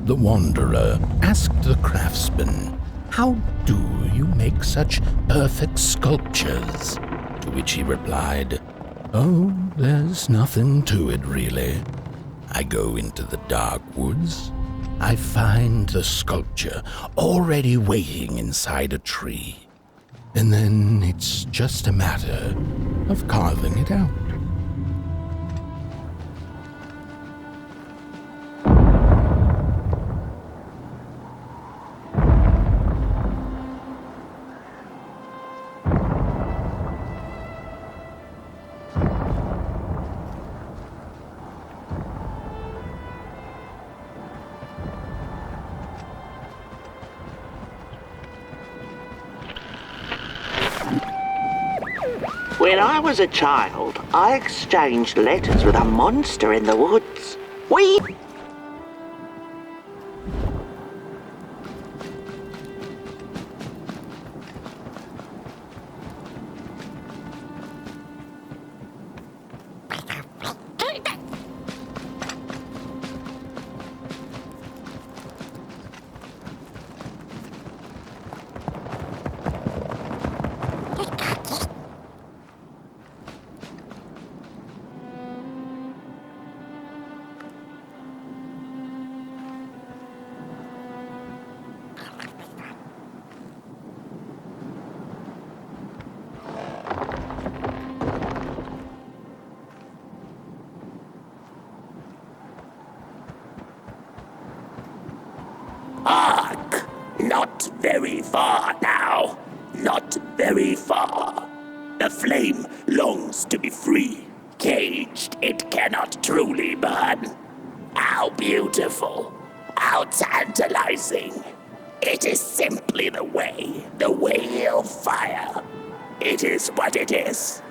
The wanderer asked the craftsman, "How do you make such perfect sculptures?" To which he replied, "Oh, there's nothing to it really. I go into the dark woods. I find the sculpture already waiting inside a tree. And then it's just a matter of carving it out." When I was a child, I exchanged letters with a monster in the woods. We... Hark! Not very far now. Not very far. The flame longs to be free. Caged, it cannot truly burn. How beautiful. How tantalizing. It is simply the way of fire. It is what it is.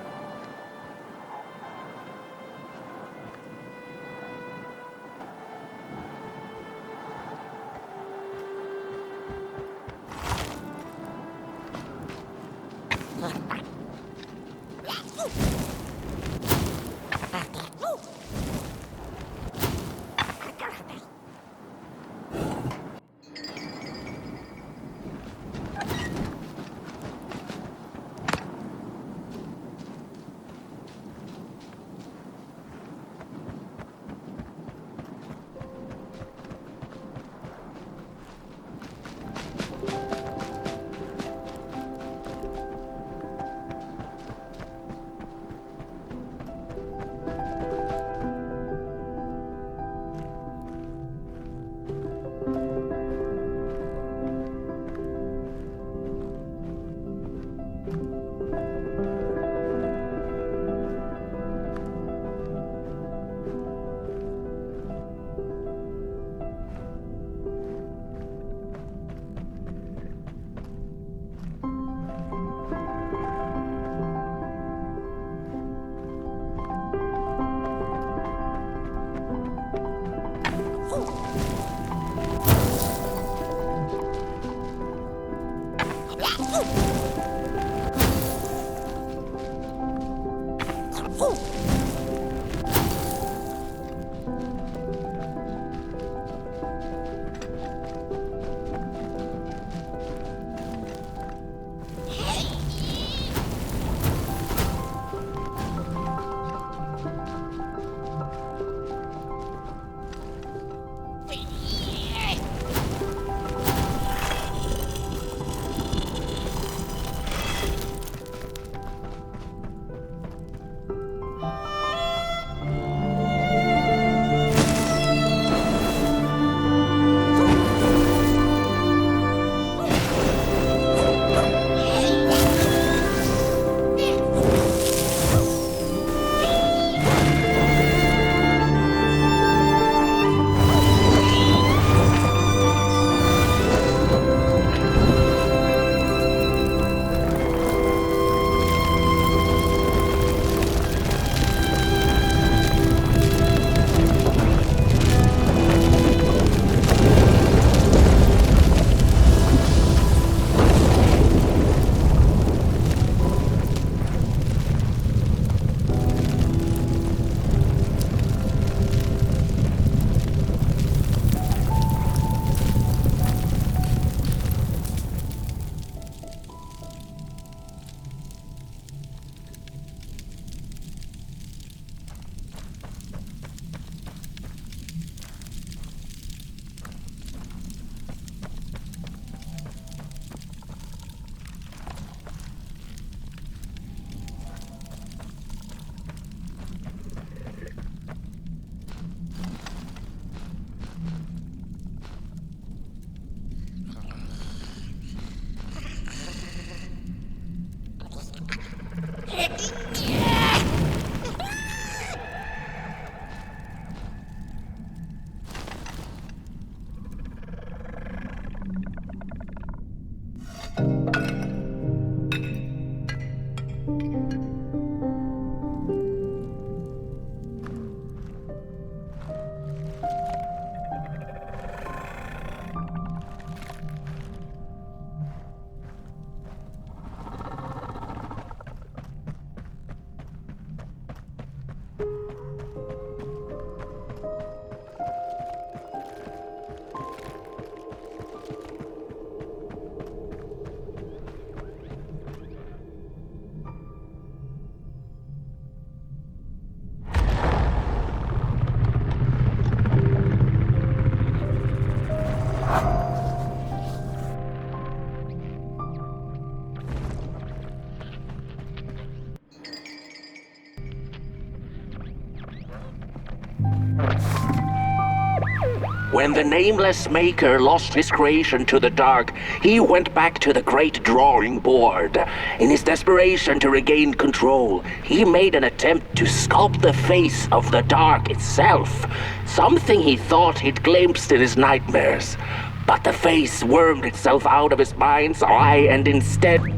When the nameless maker lost his creation to the dark, he went back to the great drawing board. In his desperation to regain control, he made an attempt to sculpt the face of the dark itself, something he thought he'd glimpsed in his nightmares. But the face wormed itself out of his mind's eye and instead...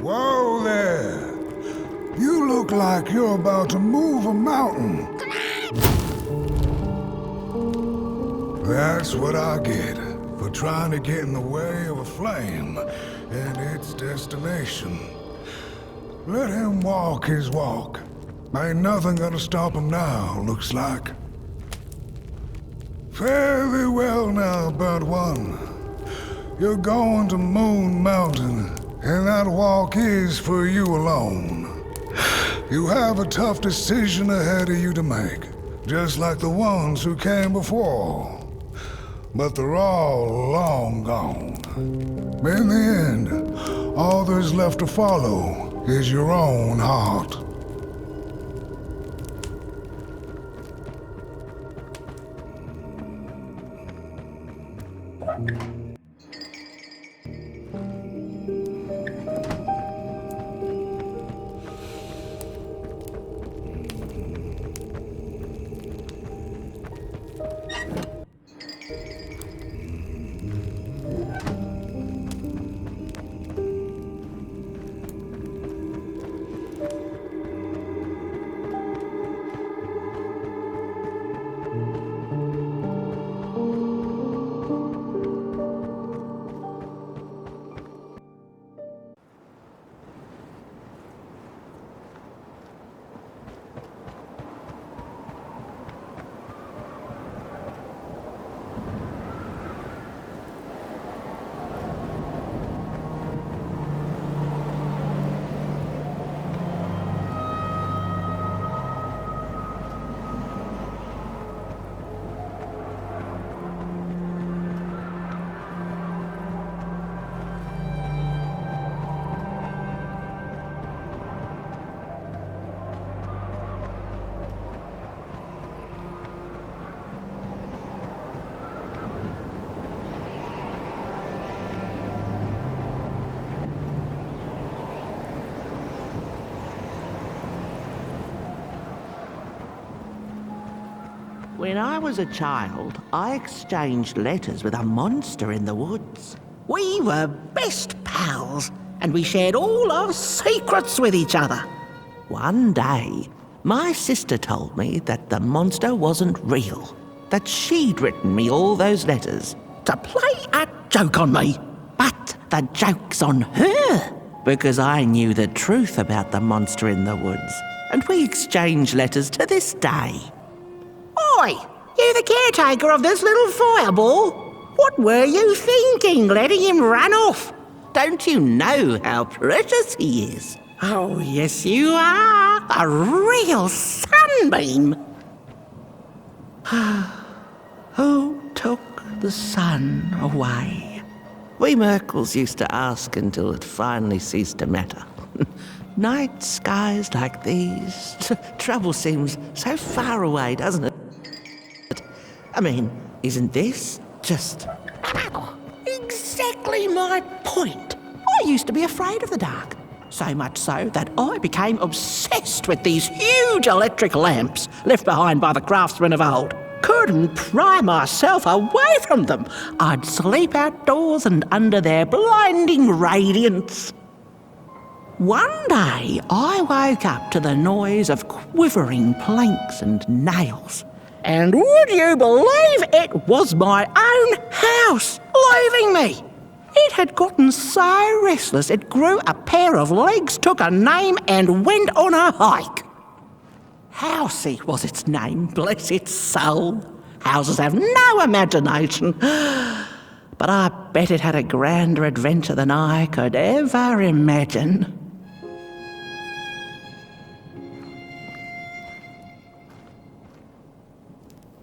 Whoa there! You look like you're about to move a mountain. That's what I get for trying to get in the way of a flame and its destination. Let him walk his walk. Ain't nothing gonna stop him now, looks like. Fare thee well now, Burnt One. You're going to Moon Mountain, and that walk is for you alone. You have a tough decision ahead of you to make, just like the ones who came before. But they're all long gone. In the end, all there's left to follow is your own heart. When I was a child, I exchanged letters with a monster in the woods. We were best pals, and we shared all our secrets with each other. One day, my sister told me that the monster wasn't real, that she'd written me all those letters to play a joke on me. But the joke's on her, because I knew the truth about the monster in the woods, and we exchange letters to this day. Oi, you the caretaker of this little fireball? What were you thinking, letting him run off? Don't you know how precious he is? Oh, yes you are. A real sunbeam. Who took the sun away? We Merkles used to ask until it finally ceased to matter. Night skies like these, trouble seems so far away, doesn't it? I mean, isn't this just... Exactly my point. I used to be afraid of the dark. So much so that I became obsessed with these huge electric lamps left behind by the craftsmen of old. Couldn't pry myself away from them. I'd sleep outdoors and under their blinding radiance. One day, I woke up to the noise of quivering planks and nails. And would you believe it was my own house leaving me? It had gotten so restless it grew a pair of legs, took a name and went on a hike. Housey was its name, bless its soul. Houses have no imagination. But I bet it had a grander adventure than I could ever imagine.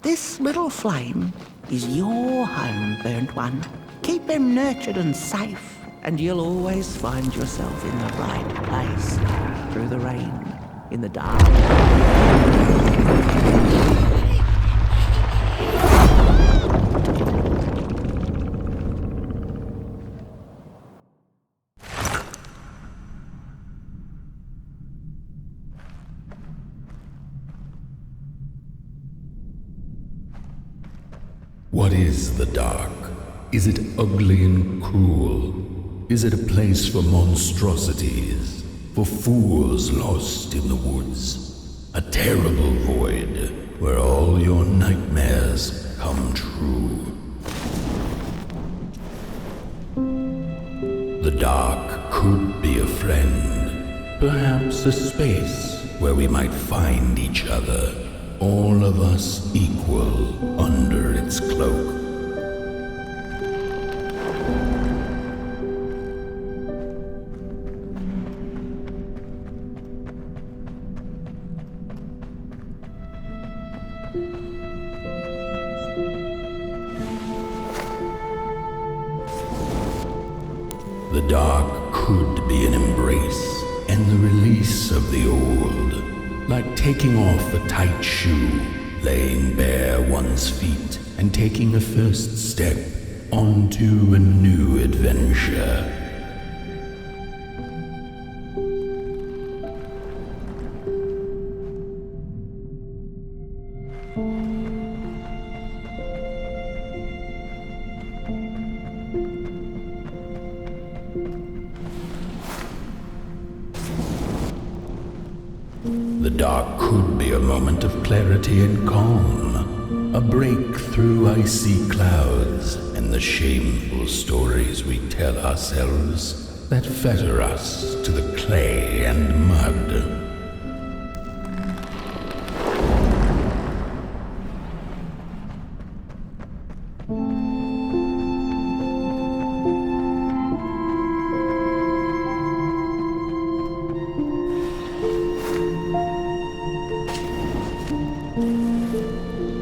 This little flame is your home, burnt one. Keep him nurtured and safe, and you'll always find yourself in the right place. Through the rain, in the dark. What is the dark? Is it ugly and cruel? Is it a place for monstrosities, for fools lost in the woods? A terrible void where all your nightmares come true. The dark could be a friend, perhaps a space where we might find each other, all of us equal under its cloak. The dark could be an embrace and the release of the old, like taking off a tight shoe, laying bare one's feet, and taking a first step onto a new adventure. The dark could be a moment of clarity and calm, a break through icy clouds and the shameful stories we tell ourselves that fetter us to the clay and mud.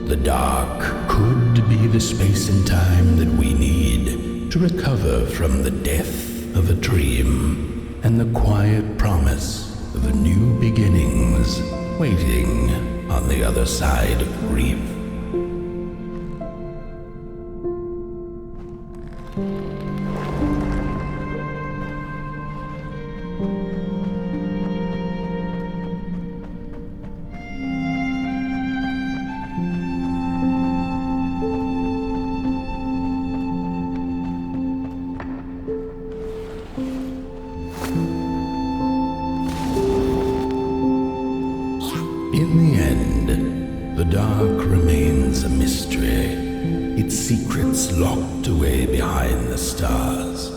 The dark could be the space and time that we need to recover from the death of a dream and the quiet promise of new beginnings waiting on the other side of grief. In the end, the dark remains a mystery, its secrets locked away behind the stars.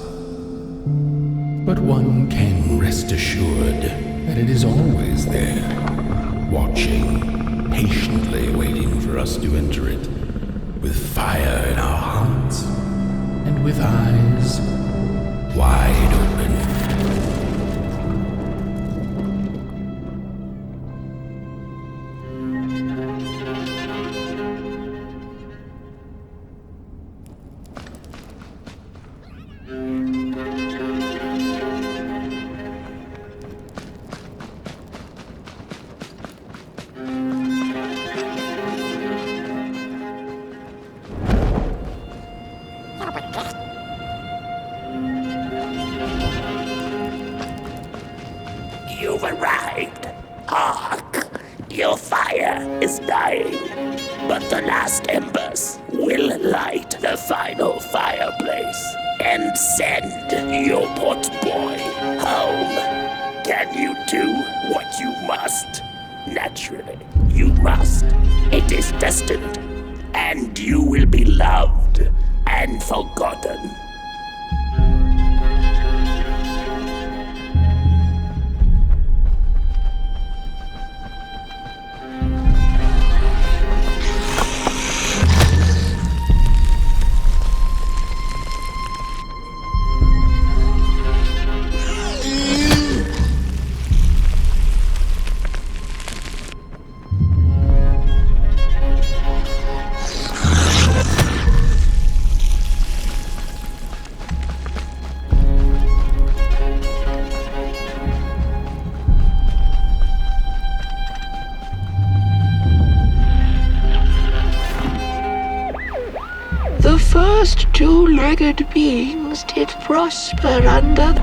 But one can rest assured that it is always there, watching, patiently waiting for us to enter it, with fire in our hearts and with eyes wide open. You've arrived. Hark! Your fire is dying, but the last embers will light the final fireplace and send your potboy home. Can you do what you must? Naturally, you must. It is destined, and you will be loved and forgotten. The first two-legged beings did prosper under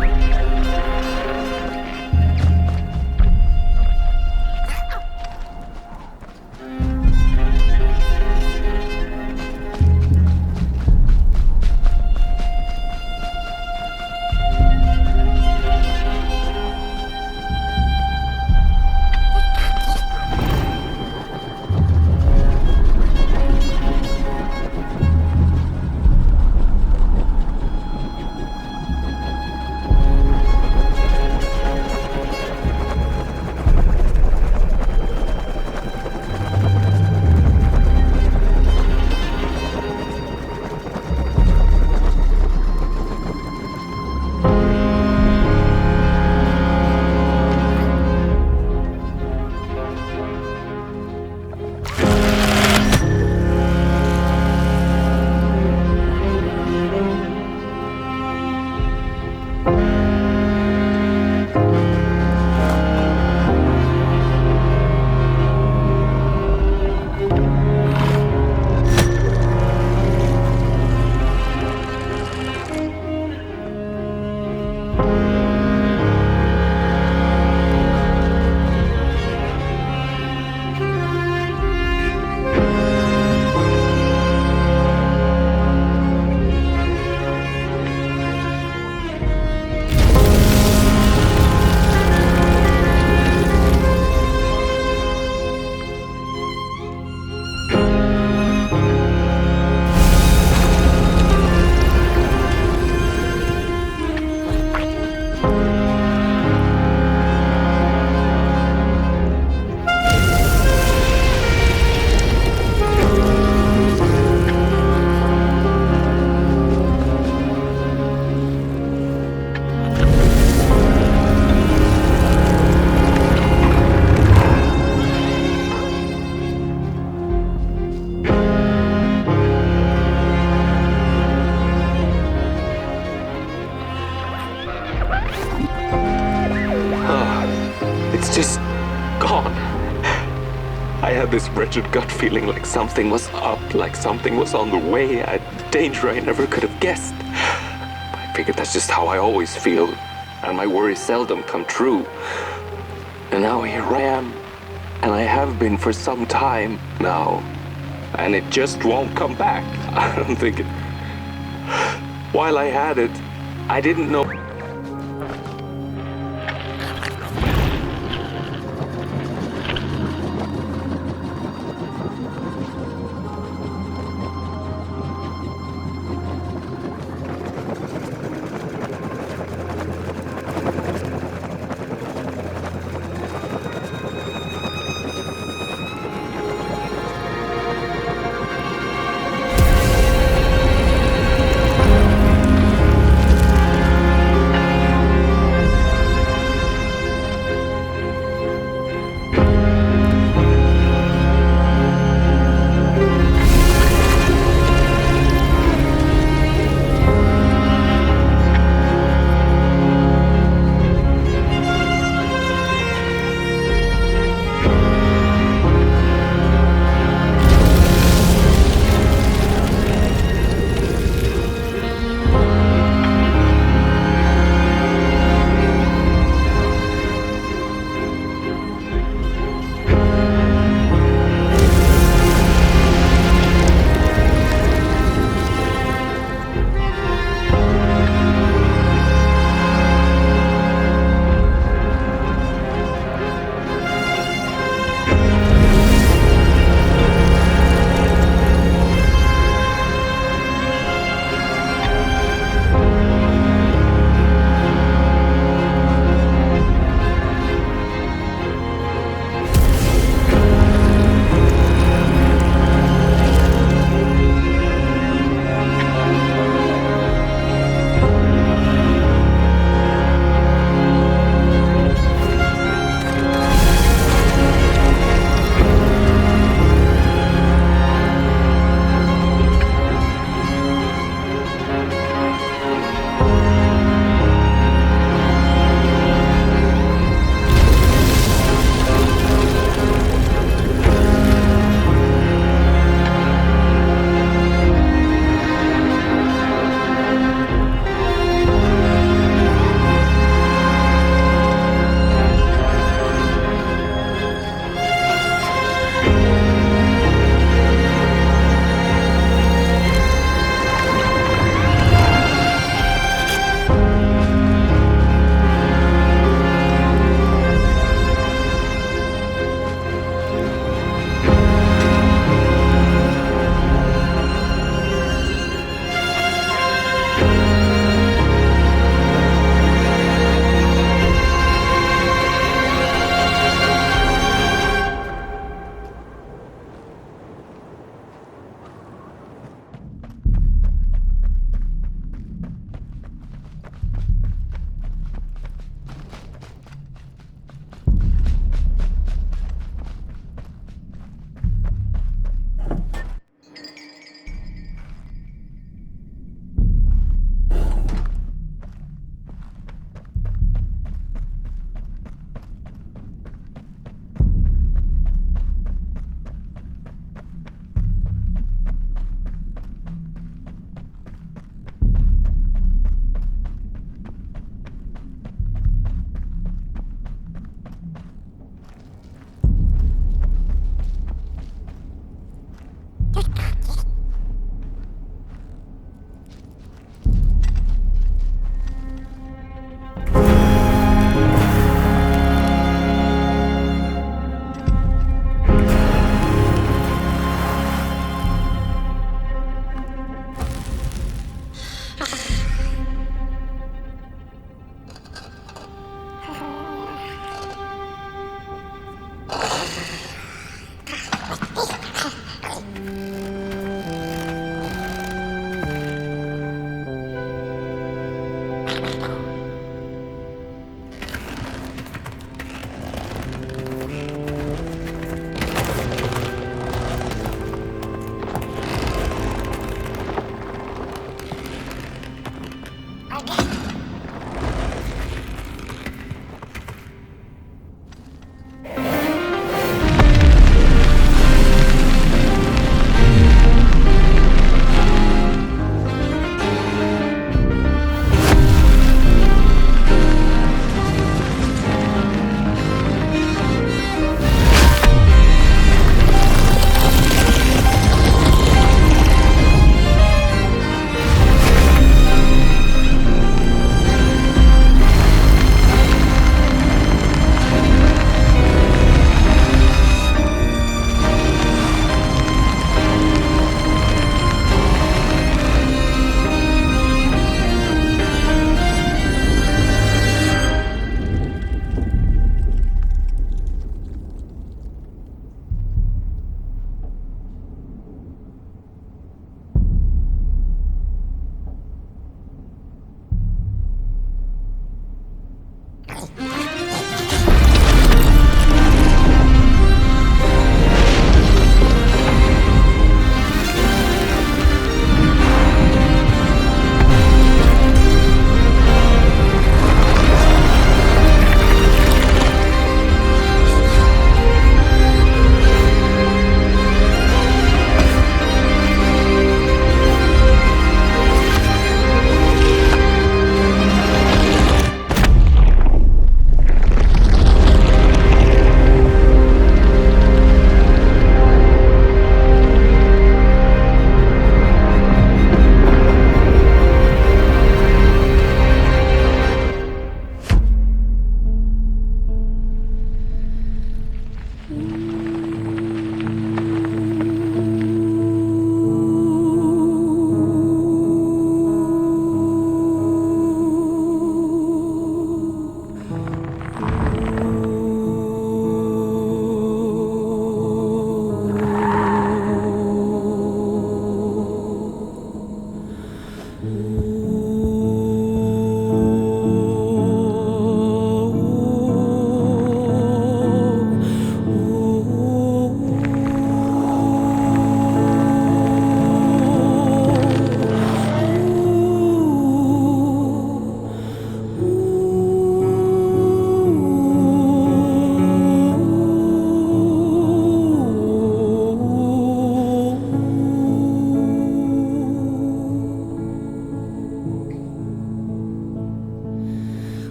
just gone. I had this wretched gut feeling like something was up, like something was on the way, a danger I never could have guessed. I figured that's just how I always feel, and my worries seldom come true. And now here I am, and I have been for some time now, and it just won't come back. I'm thinking, while I had it, I didn't know.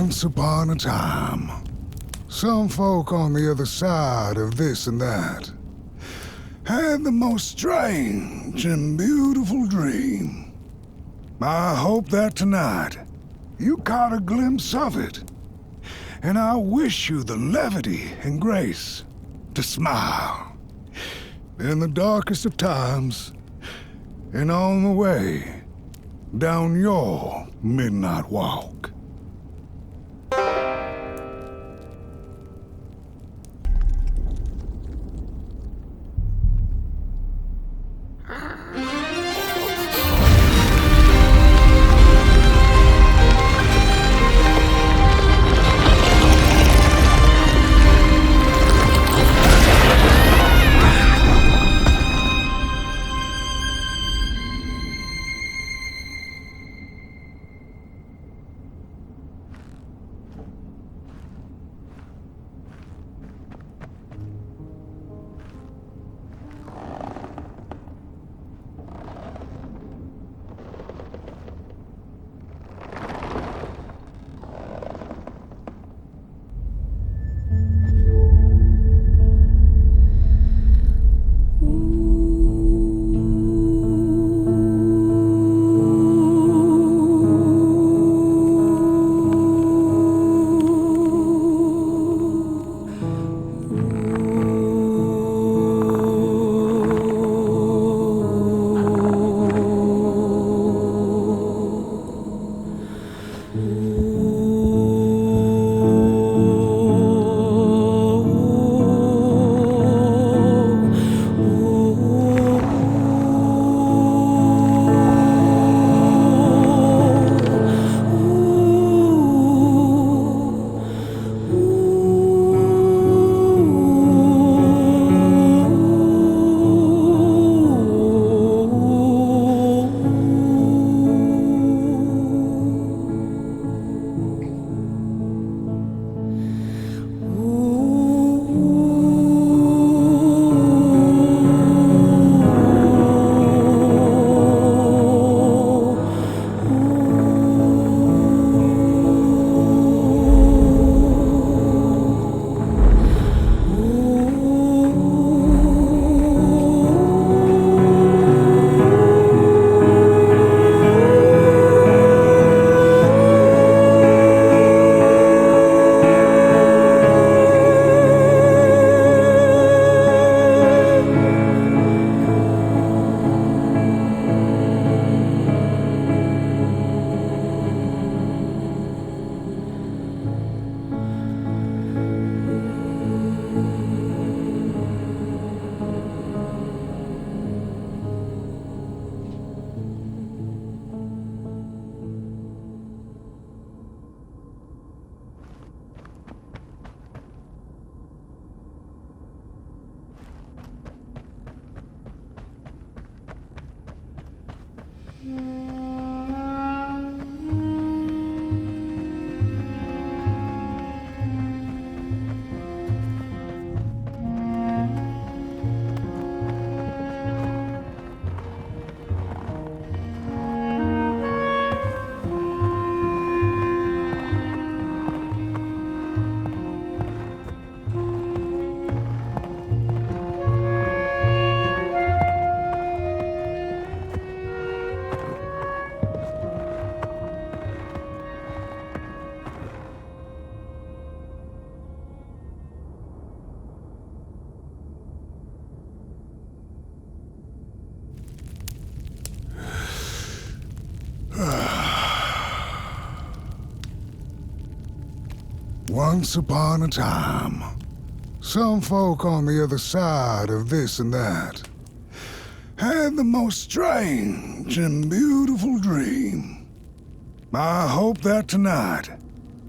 Once upon a time, some folk on the other side of this and that had the most strange and beautiful dream. I hope that tonight you caught a glimpse of it, and I wish you the levity and grace to smile in the darkest of times and on the way down your midnight walk. Once upon a time, some folk on the other side of this and that had the most strange and beautiful dream. I hope that tonight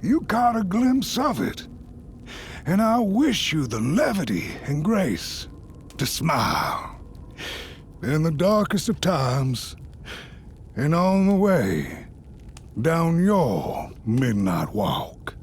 you caught a glimpse of it, and I wish you the levity and grace to smile in the darkest of times and on the way down your midnight walk.